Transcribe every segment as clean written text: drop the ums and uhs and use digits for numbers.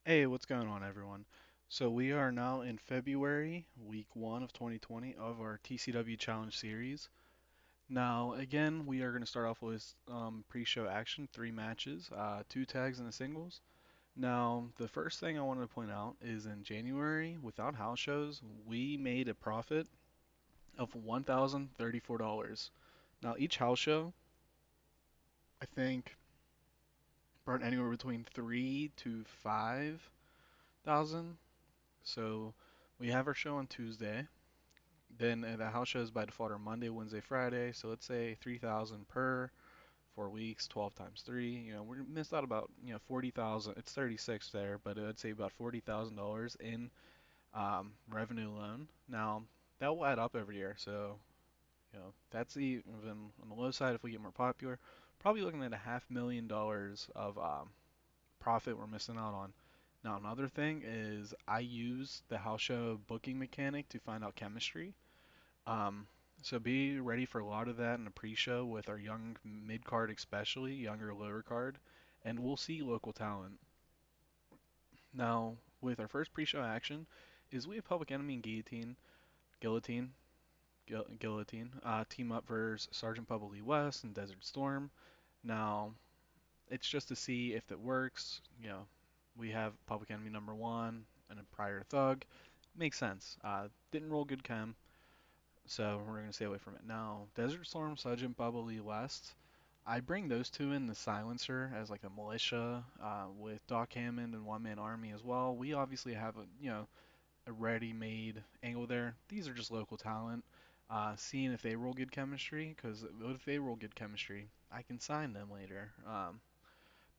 Hey, what's going on, everyone? So we are now in February, week one of 2020 of our TCW Challenge series. Now, again, we are going to start off with pre-show action, three matches, two tags and a singles. Now, the first thing I wanted to point out is in January, without house shows, we made a profit of $1,034. Now, each house show, I think, brought anywhere between 3 to 5 thousand. So we have our show on Tuesday. Then the house shows by default are Monday, Wednesday, Friday. So let's say 3,000 per 4 weeks, 12 times three. We missed out about 40,000. It's 36 there, but I'd say about $40,000 in revenue alone. Now that will add up every year. So that's even on the low side if we get more popular. Probably looking at $500,000 of profit we're missing out on. Now another thing is I use the house show booking mechanic to find out chemistry. Um, so be ready for a lot of that in the pre-show with our young mid card, especially younger lower card, and we'll see local talent. Now, with our first pre-show action, is we have Public Enemy and Guillotine, team up versus Sergeant Bubbly West and Desert Storm. Now, it's just to see if it works. We have Public Enemy number one and a prior thug. Makes sense. Didn't roll good chem. So we're going to stay away from it. Now, Desert Storm, Sergeant Bubbly West. I bring those two in the silencer as like a militia with Doc Hammond and One Man Army as well. We obviously have a ready-made angle there. These are just local talent. Seeing if they roll good chemistry, because if they roll good chemistry, I can sign them later.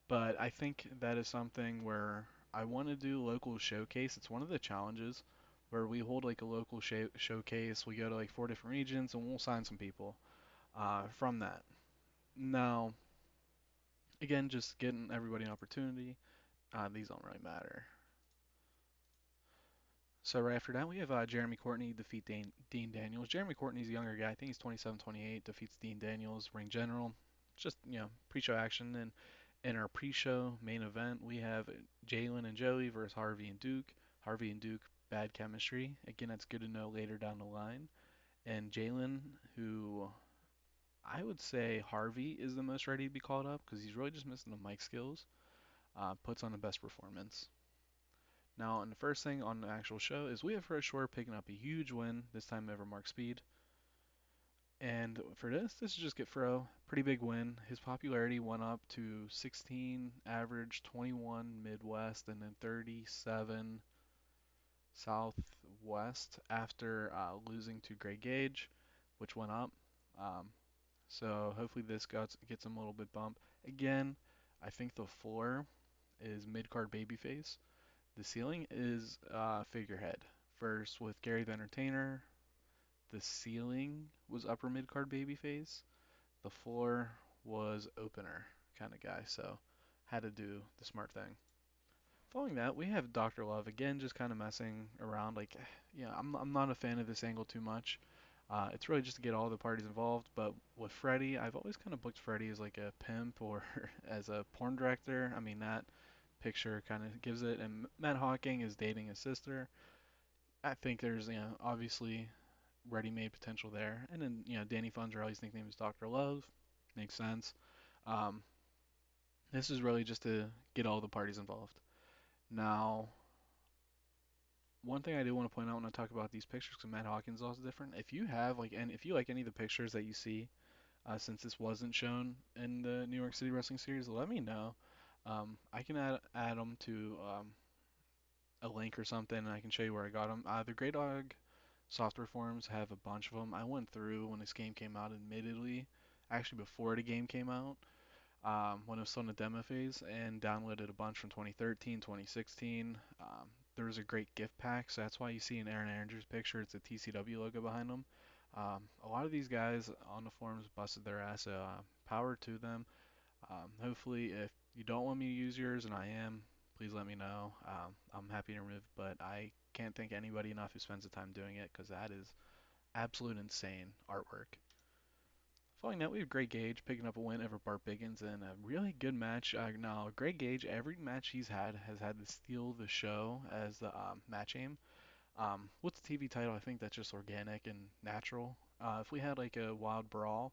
But I think that is something where I want to do local showcase. It's one of the challenges where we hold like a local showcase. We go to like four different regions and we'll sign some people from that. Now, again, just getting everybody an opportunity. These don't really matter. So right after that, we have Jeremy Courtney defeat Dean Daniels. Jeremy Courtney's a younger guy. I think he's 27, 28. Defeats Dean Daniels, ring general. Just pre-show action. And in our pre-show main event, we have Jalen and Joey versus Harvey and Duke. Harvey and Duke, bad chemistry. Again, that's good to know later down the line. And Jalen, who I would say Harvey is the most ready to be called up because he's really just missing the mic skills. Puts on the best performance. Now, and the first thing on the actual show is we have Fred Shore picking up a huge win, this time over Mark Speed. And for this is just get Fro, pretty big win. His popularity went up to 16 average, 21 Midwest, and then 37 Southwest after losing to Greg Gage, which went up. Um, so hopefully this gets him a little bit bump. Again, I think the floor is mid-card babyface. The ceiling is figurehead. First with Gary the Entertainer, the ceiling was upper mid card babyface. The floor was opener kind of guy, so had to do the smart thing. Following that, we have Dr. Love again, just kind of messing around. Like, yeah, I'm not a fan of this angle too much. It's really just to get all the parties involved. But with Freddie, I've always kind of booked Freddie as like a pimp or as a porn director. I mean, that picture kind of gives it. And Matt Hawking is dating his sister. I think there's, obviously ready-made potential there. And then, Danny Funzarelli's nickname is Dr. Love. Makes sense. Um, this is really just to get all the parties involved. Now, one thing I do want to point out when I talk about these pictures, because Matt Hawkins is also different. If you have like, and if you like any of the pictures that you see, since this wasn't shown in the New York City Wrestling Series, let me know. I can add them to a link or something, and I can show you where I got them. The Grey Dog software forums have a bunch of them. I went through when this game came out, admittedly, actually before the game came out, when it was still in the demo phase, and downloaded a bunch from 2013, 2016. There was a great gift pack, so that's why you see in Aaron Andrews' picture, it's a TCW logo behind them. A lot of these guys on the forums busted their ass, so power to them. Hopefully, if you don't want me to use yours, and I am, please let me know. I'm happy to remove, but I can't thank anybody enough who spends the time doing it because that is absolute insane artwork. Following that, we have Greg Gage picking up a win over Bart Biggins in a really good match. Now, Greg Gage, every match he's had has had to steal the show as the match aim. With the TV title, I think that's just organic and natural. If we had like a wild brawl,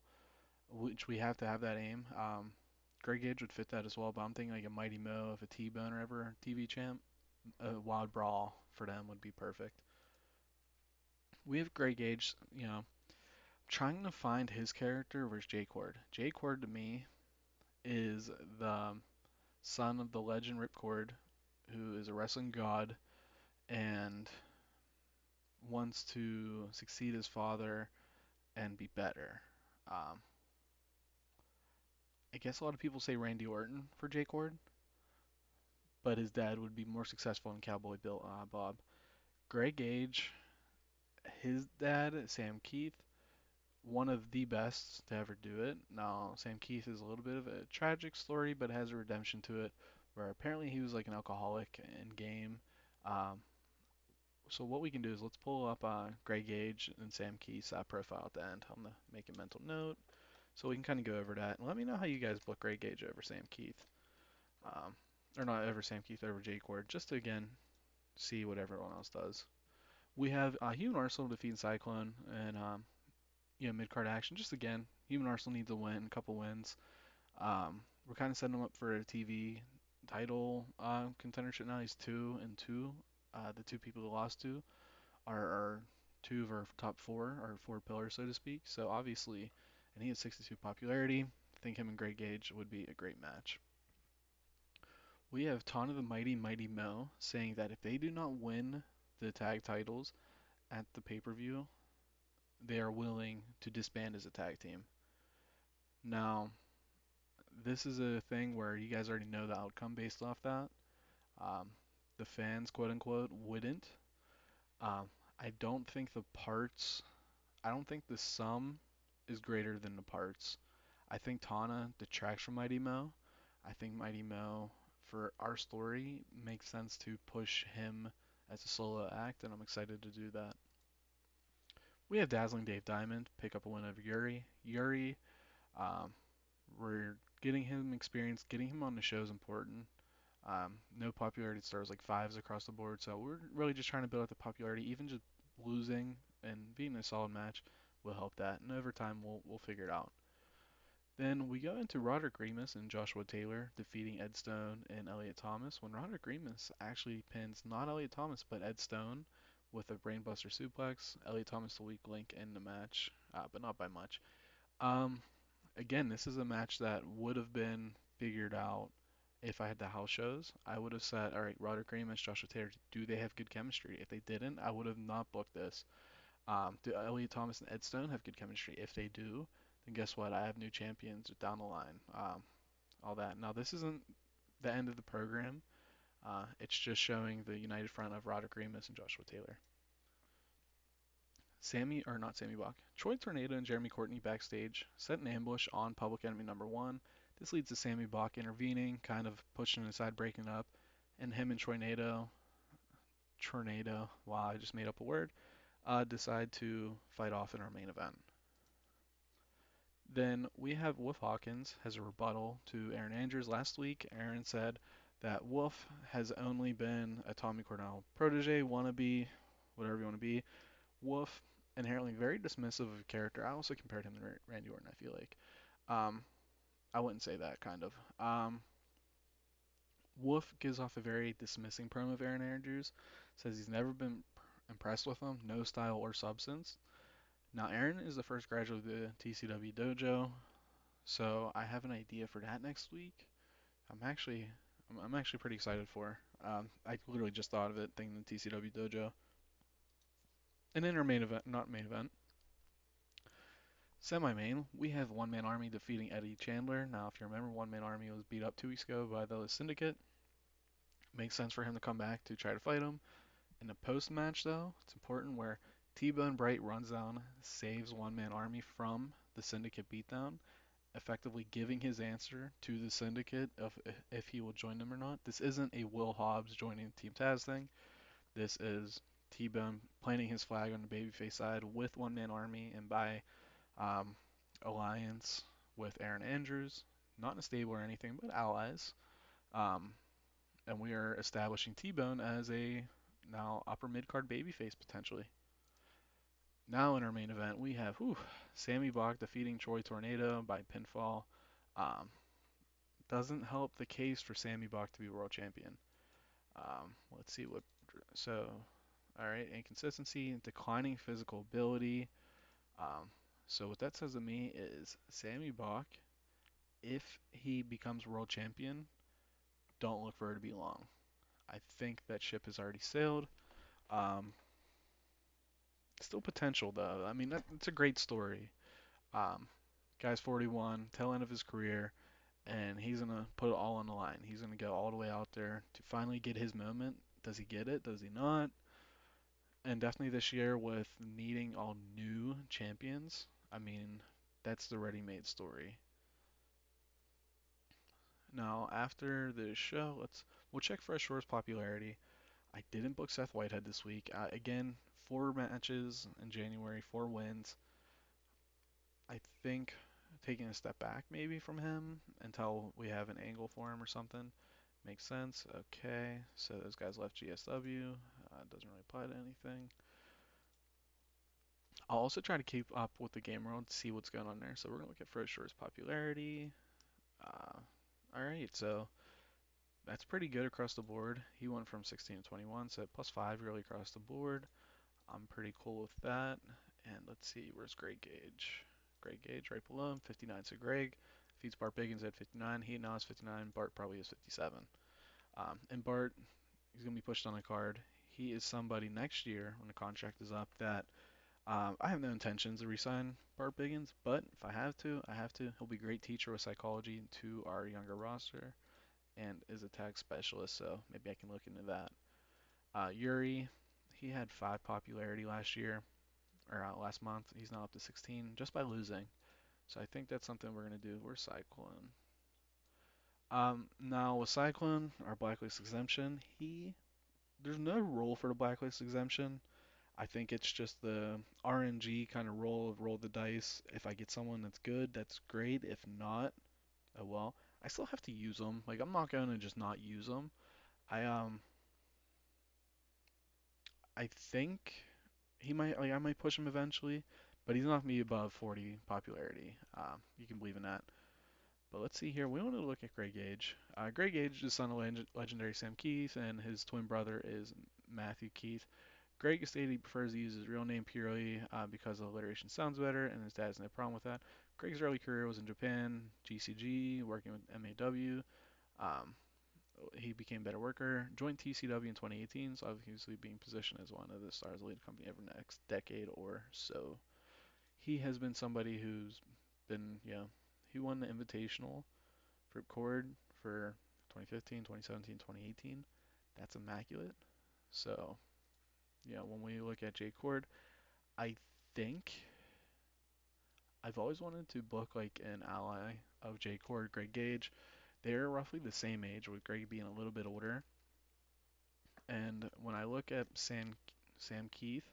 which we have to have that aim, Greg Gage would fit that as well. But I'm thinking like a Mighty Mo if a T-Bone or ever TV champ, a wild brawl for them would be perfect. We have Greg Gage, trying to find his character versus Jay Cord. Jay Cord to me is the son of the legend Ripcord, who is a wrestling god and wants to succeed his father and be better. Um, I guess a lot of people say Randy Orton for Jay Cord, but his dad would be more successful in Cowboy Bill Bob. Greg Gage, his dad, Sam Keith, one of the best to ever do it. Now, Sam Keith is a little bit of a tragic story, but has a redemption to it, where apparently he was like an alcoholic in game. Um, so what we can do is let's pull up Greg Gage and Sam Keith's profile at the end. I'm gonna make a mental note so we can kind of go over that. And let me know how you guys book Greg Gage over Sam Keith, um, or not over Sam Keith, over Jake Ward, just to again see what everyone else does. We have Human Arsenal defeating Cyclone and mid card action. Just again, Human Arsenal needs a win, a couple wins. We're kind of setting him up for a TV title contendership now. He's 2-2. The two people he lost to are two of our top four, our four pillars, so to speak. So obviously, and he has 62 popularity. I think him and Greg Gage would be a great match. We have Tana the Mighty Mighty Mo saying that if they do not win the tag titles at the pay-per-view, they are willing to disband as a tag team. Now, this is a thing where you guys already know the outcome based off that. Um, the fans, quote unquote, wouldn't. Um, I don't think the parts, I don't think the sum is greater than the parts. I think Tana detracts from Mighty Mo. I think Mighty Mo, for our story, makes sense to push him as a solo act, and I'm excited to do that. We have Dazzling Dave Diamond pick up a win over Yuri. Yuri, um, we're getting him experience, getting him on the show is important. No popularity stars like fives across the board, so we're really just trying to build up the popularity. Even just losing and being a solid match will help that, and over time we'll figure it out. Then we go into Roderick Grimace and Joshua Taylor defeating Ed Stone and Eliot Thomas, when Roderick Grimace actually pins not Eliot Thomas but Ed Stone with a brainbuster suplex. Eliot Thomas the weak link in the match, but not by much. Um, Again, this is a match that would have been figured out if I had the house shows. I would have said, all right, Roderick Grimace, Joshua Taylor, do they have good chemistry? If they didn't, I would have not booked this. Do Eliot Thomas and Ed Stone have good chemistry? If they do, then guess what? I have new champions down the line. All that. Now, this isn't the end of the program. It's just showing the united front of Roderick Grimace and Joshua Taylor. Sammy, or not Sammy Bach, Troy Tornado and Jeremy Courtney backstage set an ambush on Public Enemy number one. This leads to Sammy Bach intervening, kind of pushing it aside, breaking up, and him and Tornado, wow, I just made up a word, decide to fight off in our main event. Then we have Wolf Hawkins has a rebuttal to Aaron Andrews last week. Aaron said that Wolf has only been a Tommy Cornell protege, wannabe, whatever you want to be. Wolf, inherently very dismissive of character. I also compared him to Randy Orton, I feel like. Um, I wouldn't say that, kind of. Wolf gives off a very dismissing promo of Aaron Andrews, says he's never been impressed with him, no style or substance. Now, Aaron is the first graduate of the TCW dojo, so I have an idea for that next week. I'm actually, I'm actually pretty excited for. I literally just thought of it, thinking the TCW dojo. And in our main event, not main event, semi-main, we have One Man Army defeating Eddie Chandler. Now, if you remember, One Man Army was beat up 2 weeks ago by the Syndicate. Makes sense for him to come back to try to fight him. In the post-match, though, it's important where T-Bone Bright runs down, saves One Man Army from the Syndicate beatdown, effectively giving his answer to the Syndicate of if he will join them or not. This isn't a Will Hobbs joining Team Taz thing. This is T-Bone planting his flag on the babyface side with One Man Army, and by um, alliance with Aaron Andrews, not in a stable or anything, but allies. Um, and we are establishing T-Bone as a now upper mid card babyface potentially. Now in our main event, we have Sammy Bach defeating Troy Tornado by pinfall. Um, doesn't help the case for Sammy Bach to be world champion. Let's see what. So, all right, inconsistency, declining physical ability. Um, so what that says to me is Sammy Bach, if he becomes world champion, don't look for it to be long. I think that ship has already sailed. Um, Still potential though. I mean, it's a great story. Um, Guy's 41, tail end of his career, and he's gonna put it all on the line. He's gonna go all the way out there to finally get his moment. Does he get it? Does he not? And definitely this year with needing all new champions, I mean, that's the ready-made story. Now, after the show, we'll check Fresh Shores popularity. I didn't book Seth Whitehead this week. Again, 4 matches in January, 4 wins. I think taking a step back maybe from him until we have an angle for him or something makes sense. Okay, so those guys left GSW. Doesn't really apply to anything. I'll also try to keep up with the game world to see what's going on there. So we're gonna look at Frost Shore's popularity. Uh, all right, so that's pretty good across the board. He went from 16 to 21, so +5 really across the board. I'm pretty cool with that. And let's see, where's Greg Gage? Greg Gage right below him, 59. So Greg feeds Bart Biggins at 59. He now has 59. Bart probably has 57. And Bart, he's going to be pushed on a card. He is somebody next year when the contract is up that I have no intentions to resign Bart Biggins, but if I have to, I have to. He'll be a great teacher with psychology to our younger roster and is a tag specialist, so maybe I can look into that. Yuri, he had 5 popularity last year, or last month. He's now up to 16 just by losing. So I think that's something we're going to do. We're cycling. Now with Cyclone, our blacklist exemption, there's no rule for the blacklist exemption. I think it's just the RNG kind of roll the dice. If I get someone that's good, that's great. If not, oh well. I still have to use them. Like I'm not going to just not use them. I I think I might push him eventually, but he's not gonna be above 40 popularity. You can believe in that. But let's see here. We want to look at Greg Gage. Greg Gage is the son of legendary Sam Keith, and his twin brother is Matthew Keith. Greg stated he prefers to use his real name purely because the alliteration sounds better, and his dad has no problem with that. Greg's early career was in Japan, GCG, working with MAW. Um, he became a better worker, joined TCW in 2018, so obviously being positioned as one of the stars of the lead company over the next decade or so. He has been somebody who's been, he won the Invitational for Cord for 2015, 2017, 2018. That's immaculate. So, when we look at J Cord, I think I've always wanted to book like an ally of J Cord, Greg Gage. They're roughly the same age, with Greg being a little bit older. And when I look at Sam Keith,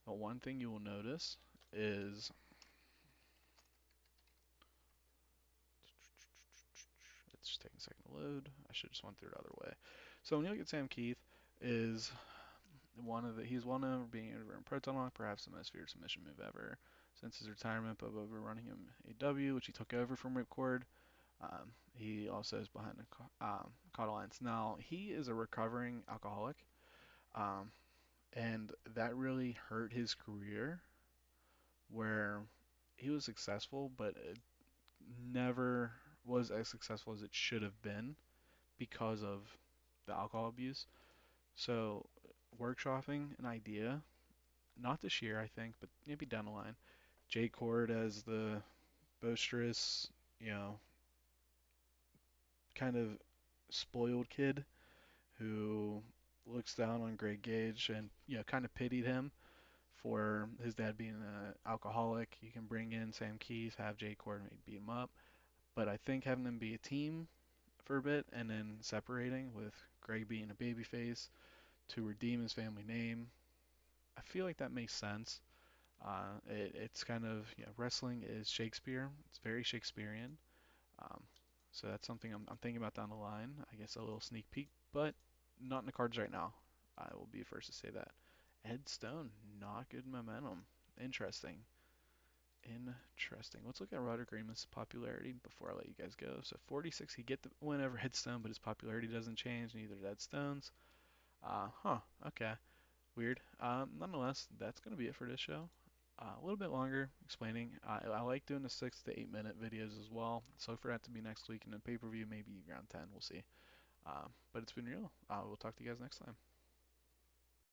the one thing you will notice is it's just taking a second to load. I should just went through it other way. So when you look at Sam Keith, is he's well known for being able to run Proton Lock, perhaps the most feared submission move ever since his retirement, but overrunning him AW, which he took over from Ripcord. He also is behind the Caught Alliance. Now he is a recovering alcoholic, um, and that really hurt his career, where he was successful, but it never was as successful as it should have been because of the alcohol abuse. So workshopping an idea, not this year, I think, but maybe down the line. Jay Cord as the boisterous, you know, kind of spoiled kid who looks down on Greg Gage and, kind of pitied him for his dad being an alcoholic. You can bring in Sam Keith, have Jay Cord maybe beat him up. But I think having them be a team for a bit and then separating with Greg being a babyface to redeem his family name, I feel like that makes sense. It's kind of, wrestling is Shakespeare. It's very Shakespearean. Um, so that's something I'm thinking about down the line. I guess a little sneak peek, but not in the cards right now. I will be first to say that. Ed Stone, not good momentum. Interesting. Interesting. Let's look at Roderick Grimace's popularity before I let you guys go. So 46, he get the win over Headstone, but his popularity doesn't change. Neither did Stone's. Okay. Weird. Nonetheless, that's gonna be it for this show. A little bit longer explaining. I like doing the 6 to 8 minute videos as well. So for that to be next week, and then pay-per-view maybe around 10. We'll see. But it's been real. We'll talk to you guys next time.